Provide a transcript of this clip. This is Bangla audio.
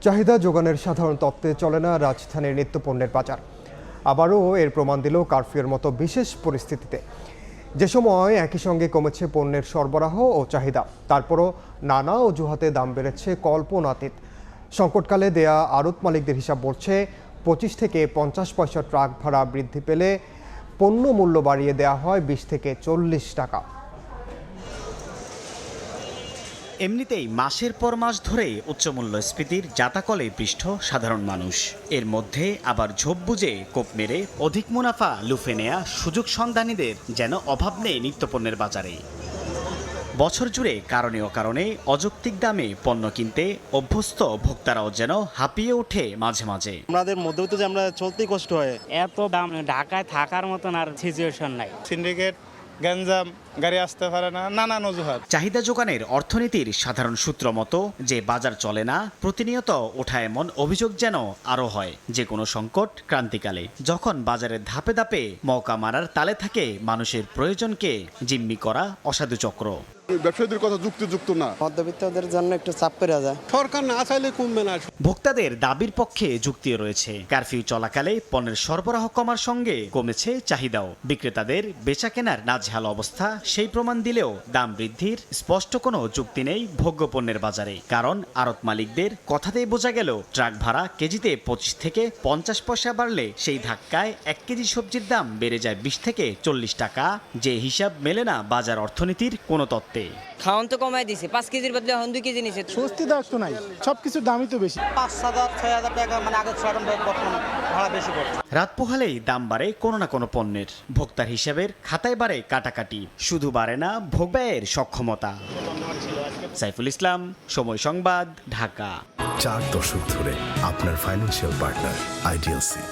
চাহিদা যোগানের সাধারণ তত্ত্বে চলে না রাজধানীর নিত্যপণ্যের বাজার। আবারও এর প্রমাণ দিল কারফিউর মতো বিশেষ পরিস্থিতিতে, যে সময় একই সঙ্গে কমেছে পণ্যের সরবরাহ ও চাহিদা, তারপরও নানা অজুহাতে দাম বেড়েছে কল্পনাতীত। সংকটকালে দেয়া আড়ত মালিকদের হিসাব বলছে 25 থেকে 50 পয়সা ট্রাক ভাড়া বৃদ্ধি পেলে পণ্য মূল্য বাড়িয়ে দেওয়া হয় 20 থেকে 40 টাকা। এমনিতেই মাসের পর মাস ধরে উচ্চমূল্যস্ফীতির জাতাকলে পৃষ্ঠ সাধারণ মানুষ। এর মধ্যে আবার ঝোপ বুঝে কোপ মেরে অধিক মুনাফা লুফে নেয়া সুযোগ সন্ধানীদের যেন অভাব নেই নিত্যপণ্যের বাজারে। বছর জুড়ে কারণে অকারণে অযৌক্তিক দামে পণ্য কিনতে অভ্যস্ত ভোক্তারাও যেন হাঁপিয়ে ওঠে মাঝে মাঝে। আমাদের মধ্যবিত্ত যে আমরা চলতেই কষ্ট হয়। এত দাম ঢাকায় থাকার মতন আর সিচুয়েশন নাই। সিন্ডিকেট, গঞ্জাম, গাড়ি আসতে পারে না, নানান অজুহাত। চাহিদা যোগানের অর্থনীতির সাধারণ সূত্র মতো যে বাজার চলে না, প্রতিনিয়ত ওঠা এমন অভিযোগ যেন আরও হয় যে কোনো সংকট ক্রান্তিকালে, যখন বাজারের ধাপে ধাপে মৌকা মারার তালে থাকে মানুষের প্রয়োজনকে জিম্মি করা অসাধু চক্র। ব্যবসায়ীদের কথা যুক্তিযুক্ত না, মধ্যবিত্তদের জন্য একটু চাপ পড়ে যায়। সরকার না চাইলে কমবে না। ভোক্তাদের দাবির পক্ষে যুক্তিও রয়েছে। কারফিউ চলাকালে পণ্যের সরবরাহ কমার সঙ্গে কমেছে চাহিদাও। বিক্রেতাদের বেচা কেনার নাজেহাল অবস্থা সেই প্রমাণ দিলেও দাম বৃদ্ধির স্পষ্ট কোনো যুক্তি নেই ভোগ্যপণ্যের বাজারে। কারণ আড়ত মালিকদের কথাতেই বোঝা গেল ট্রাক ভাড়া কেজিতে 25 থেকে 50 পয়সা বাড়লে সেই ধাক্কায় 1 কেজি সবজির দাম বেড়ে যায় 20 থেকে 40 টাকা, যে হিসাব মেলে না বাজার অর্থনীতির কোনো তত্ত্বে। খাওয়ান তো কমাই দিছে, 5 কেজির বদলে এখন 2 কেজি নিছে। স্বস্তি দায়ক তো নাই, সবকিছুর দামই তো বেশি। 5,000-6,000 টাকা মানে আগের এখন বর্তমানে ভাড়া বেশি পড়ছে। রাত পোহালেই দাম বাড়ে কোনো না কোনো পণ্যের। ভোক্তার হিসাবের খাতায় বাড়ে কাটাকাটি, শুধু বাড়ে না ভোগ ব্যয়ের সক্ষমতা। সাইফুল ইসলাম, সময় সংবাদ, ঢাকা। 4 দশক ধরে আপনার ফাইন্যান্সিয়াল পার্টনার আইডিএলসি।